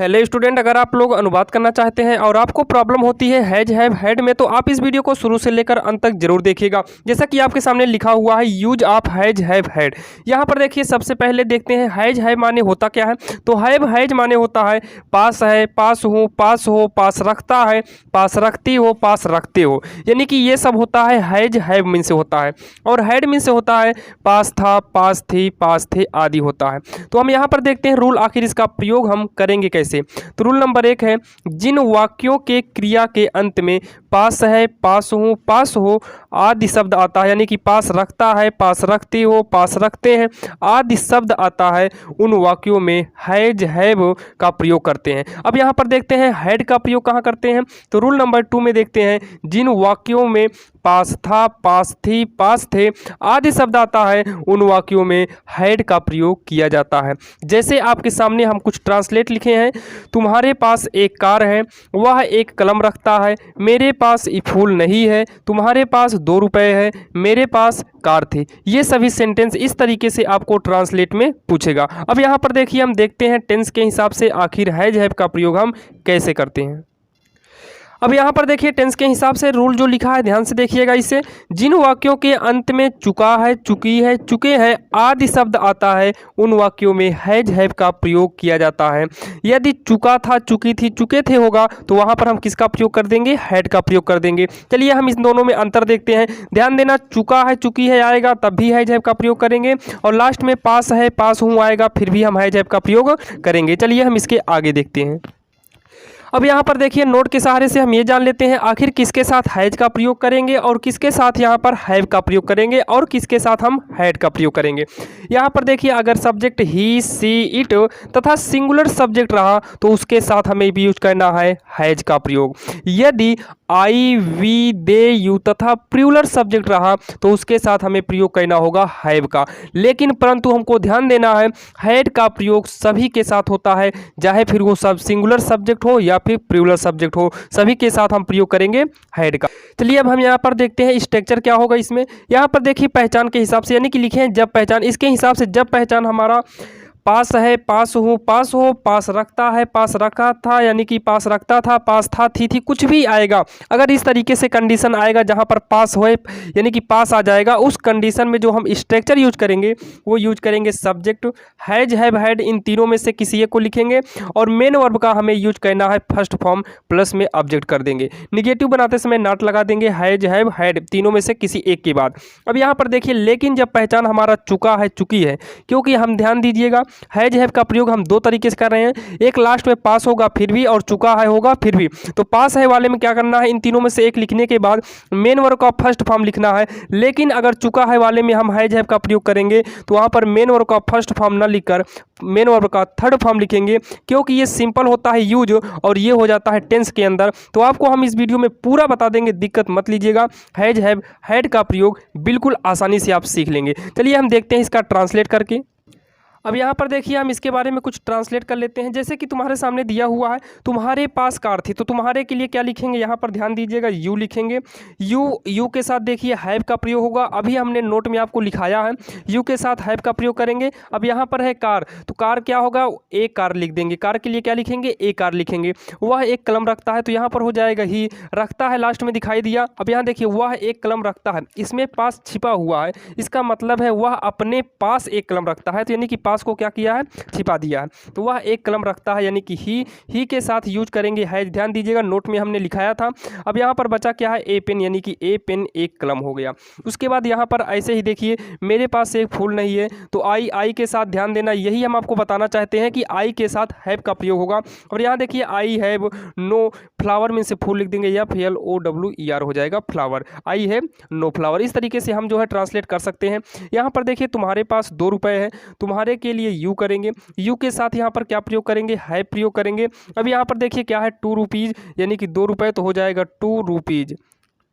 Hello student, अगर आप लोग अनुवाद करना चाहते हैं और आपको प्रॉब्लम होती है हैज हैव हैड में, तो आप इस वीडियो को शुरू से लेकर अंत तक जरूर देखिएगा। जैसा कि आपके सामने लिखा हुआ है use of has have had. यहाँ पर देखिए, सबसे पहले देखते हैं हैज हैव माने होता क्या है। तो हैव हैज माने होता है पास है, पास हूँ, पास हो, पास रखता है, पास रखती हो, पास रखते हो, यानी कि ये सब होता है हैज हैव मीन से होता है। और हैड मीन से होता है पास था, पास थी, पास थे आदि होता है। तो हम यहाँ पर देखते हैं रूल, आखिर इसका प्रयोग हम करेंगे कैसे। तो रूल नंबर 1 है, जिन वाक्यों के क्रिया के अंत में पास है, पास हूँ, पास हो आदि शब्द आता है, यानी कि पास रखता है, पास रखते हो, पास रखते हैं आदि शब्द आता है, उन वाक्यों में हैज हैव का प्रयोग करते हैं। अब यहाँ पर देखते हैं हैड का प्रयोग कहाँ करते हैं। तो रूल नंबर 2 में देखते हैं, जिन वाक्यों में पास था, पास थी, पास थे आदि शब्द आता है, उन वाक्यों में हैड का प्रयोग किया जाता है। जैसे आपके सामने हम कुछ ट्रांसलेट लिखे हैं। तुम्हारे पास एक कार है, वह एक कलम रखता है, मेरे पास ये फूल नहीं है, तुम्हारे पास 2 रुपए है, मेरे पास कार थी। ये सभी सेंटेंस इस तरीके से आपको ट्रांसलेट में पूछेगा। अब यहाँ पर देखिए, हम देखते हैं टेंस के हिसाब से आखिर हैज हैव का प्रयोग हम कैसे करते हैं। अब यहाँ पर देखिए, टेंस के हिसाब से रूल जो लिखा है, ध्यान से देखिएगा इसे। जिन वाक्यों के अंत में चुका है, चुकी है, चुके हैं आदि शब्द आता है, उन वाक्यों में हैज हैव का प्रयोग किया जाता है। यदि चुका था, चुकी थी, चुके थे होगा, तो वहाँ पर हम किसका प्रयोग कर देंगे, हैड का प्रयोग कर देंगे। चलिए हम इस दोनों में अंतर देखते हैं। ध्यान देना, चुका है, चुकी है आएगा तब भी हैज हैव का प्रयोग करेंगे, और लास्ट में पास है, पास हूँ आएगा फिर भी हम हैज हैव का प्रयोग करेंगे। चलिए हम इसके आगे देखते हैं। अब यहाँ पर देखिए, नोट के सहारे से हम ये जान लेते हैं आखिर किसके साथ हैज का प्रयोग करेंगे और किसके साथ यहाँ पर हैव का प्रयोग करेंगे और किसके साथ हम हैड का प्रयोग करेंगे। यहाँ पर देखिए, अगर सब्जेक्ट ही, सी, इट तथा सिंगुलर सब्जेक्ट रहा तो उसके साथ हमें भी यूज करना है हैज का प्रयोग। यदि आई, वी, दे, यू तथा प्लूरल सब्जेक्ट रहा तो उसके साथ हमें प्रयोग करना होगा हैव का। लेकिन परंतु हमको ध्यान देना है, हैड का प्रयोग सभी के साथ होता है, चाहे फिर वो सब सिंगुलर सब्जेक्ट हो या फिर प्लूरल सब्जेक्ट हो, सभी के साथ हम प्रयोग करेंगे हैड का। चलिए अब हम यहाँ पर देखते हैं स्ट्रक्चर क्या होगा इसमें। यहाँ पर देखिए, पहचान के हिसाब से, यानी कि लिखे हैं जब पहचान, इसके हिसाब से जब पहचान हमारा पास है, पास हूँ, पास हो, पास रखता है, पास रखा था, यानी कि पास रखता था, पास था, थी, कुछ भी आएगा। अगर इस तरीके से कंडीशन आएगा जहाँ पर पास होए यानी कि पास आ जाएगा, उस कंडीशन में जो हम स्ट्रक्चर यूज करेंगे वो यूज करेंगे सब्जेक्ट, हैज हैव हैड, इन तीनों में से किसी एक को लिखेंगे, और मेन वर्ब का हमें यूज करना है फर्स्ट फॉर्म प्लस में ऑब्जेक्ट कर देंगे। निगेटिव बनाते समय नॉट लगा देंगे, हैज हैव हैड तीनों में से किसी एक के बाद। अब यहाँ पर देखिए, लेकिन जब पहचान हमारा चुका है, चुकी है, क्योंकि हम ध्यान दीजिएगा हैज हैव का प्रयोग हम 2 तरीके से कर रहे हैं। एक लास्ट में पास होगा फिर भी, और चुका है होगा फिर भी। तो पास है वाले में क्या करना है, इन तीनों में से एक लिखने के बाद मेन वर्ब का फर्स्ट फॉर्म लिखना है। लेकिन अगर चुका है वाले में हम हैज हैव का प्रयोग करेंगे तो वहां पर मेन वर्ब का फर्स्ट फॉर्म न लिखकर मेन वर्ब का थर्ड फॉर्म लिखेंगे, क्योंकि ये सिंपल होता है यूज और ये हो जाता है टेंस के अंदर। तो आपको हम इस वीडियो में पूरा बता देंगे, दिक्कत मत लीजिएगा। हैज हैव हैड का प्रयोग बिल्कुल आसानी से आप सीख लेंगे। चलिए हम देखते हैं इसका ट्रांसलेट करके। अब यहाँ पर देखिए, हम इसके बारे में कुछ ट्रांसलेट कर लेते हैं। जैसे कि तुम्हारे सामने दिया हुआ है, तुम्हारे पास कार थी, तो तुम्हारे के लिए क्या लिखेंगे, यहाँ पर ध्यान दीजिएगा, यू लिखेंगे। यू के साथ देखिए हैव का प्रयोग होगा। अभी हमने नोट में आपको लिखाया है, यू के साथ हैव का प्रयोग करेंगे। अब यहाँ पर है कार, तो कार क्या होगा, एक कार लिख देंगे। कार के लिए क्या लिखेंगे, एक कार लिखेंगे। वह एक कलम रखता है, तो यहाँ पर हो जाएगा ही, रखता है लास्ट में दिखाई दिया। अब यहाँ देखिए, वह एक कलम रखता है, इसमें पास छिपा हुआ है, इसका मतलब है वह अपने पास एक कलम रखता है, तो यानी कि पास को क्या किया है, छिपा दिया है। तो वह एक कलम रखता है, यानी कि ही के साथ यूज करेंगे हैज। ध्यान दीजिएगा, नोट में हमने लिखाया था। अब यहाँ पर बचा क्या है, ए पेन, यानी कि ए पेन एक कलम हो गया। उसके बाद यहाँ पर ऐसे ही देखिए, मेरे पास एक फूल नहीं है, तो आई के साथ ध्यान देना, यही हम आपको बताना चाहते हैं कि आई के साथ हैव का प्रयोग होगा। और यहाँ देखिए, आई हैव नो फ्लावर में से फूल लिख देंगे, या FLOWER हो जाएगा flower. I have no flower. इस तरीके से हम जो है ट्रांसलेट कर सकते हैं। यहाँ पर देखिए, तुम्हारे पास 2 रुपए है, तुम्हारे के लिए यू करेंगे, यू के साथ यहाँ पर क्या प्रयोग करेंगे, हैव प्रयोग करेंगे। अब यहाँ पर देखिए क्या है, 2 रुपीज़, यानी कि 2 रुपए, तो हो जाएगा 2 रुपीज़।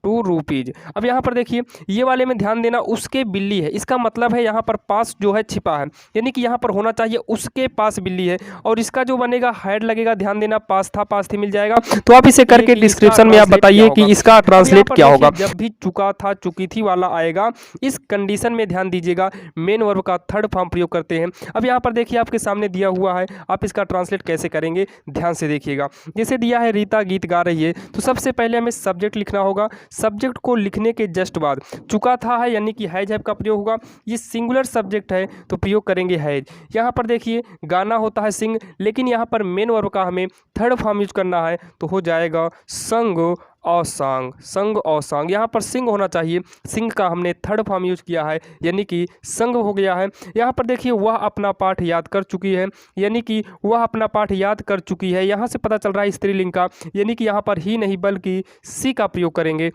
2 रुपीज़। अब यहाँ पर देखिए ये वाले में ध्यान देना, उसके बिल्ली है, इसका मतलब है यहाँ पर पास जो है छिपा है, यानी कि यहाँ पर होना चाहिए उसके पास बिल्ली है। और इसका जो बनेगा हेड लगेगा, ध्यान देना, पास था पास थी मिल जाएगा। तो आप इसे करके डिस्क्रिप्शन में आप बताइए कि इसका ट्रांसलेट क्या होगा। जब भी चुका था चुकी थी वाला आएगा, इस कंडीशन में ध्यान दीजिएगा मेन वर्ब का थर्ड फॉर्म प्रयोग करते हैं। अब यहाँ पर देखिए आपके सामने दिया हुआ है, आप इसका ट्रांसलेट कैसे करेंगे ध्यान से देखिएगा। जैसे दिया है रीता गीत गा रही है, तो सबसे पहले हमें सब्जेक्ट लिखना होगा। सब्जेक्ट को लिखने के जस्ट बाद चुका था है यानी कि हैज हैव का प्रयोग होगा। ये सिंगुलर सब्जेक्ट है तो प्रयोग करेंगे हैज। यहाँ पर देखिए गाना होता है सिंग, लेकिन यहाँ पर मेन वर्ब का हमें थर्ड फॉर्म यूज करना है, तो हो जाएगा संग और सॉन्ग, संग और सॉन्ग। यहाँ पर सिंग होना चाहिए, सिंग का हमने थर्ड फॉर्म यूज किया है यानी कि संग हो गया है। यहाँ पर देखिए वह अपना पाठ याद कर चुकी है, यानी कि वह अपना पाठ याद कर चुकी है। यहाँ से पता चल रहा है स्त्रीलिंग का, यानी कि यहाँ पर ही नहीं बल्कि सी का प्रयोग करेंगे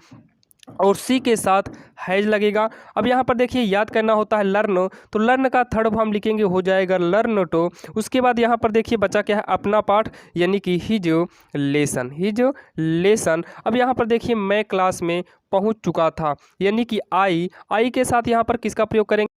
और सी के साथ हैज लगेगा। अब यहाँ पर देखिए याद करना होता है लर्न, तो लर्न का थर्ड फॉर्म लिखेंगे, हो जाएगा लर्न टू। उसके बाद यहाँ पर देखिए बचा क्या है, अपना पाठ यानी कि हिज लेसन, हिज लेसन। अब यहाँ पर देखिए मैं क्लास में पहुँच चुका था, यानी कि आई के साथ यहाँ पर किसका प्रयोग करेंगे,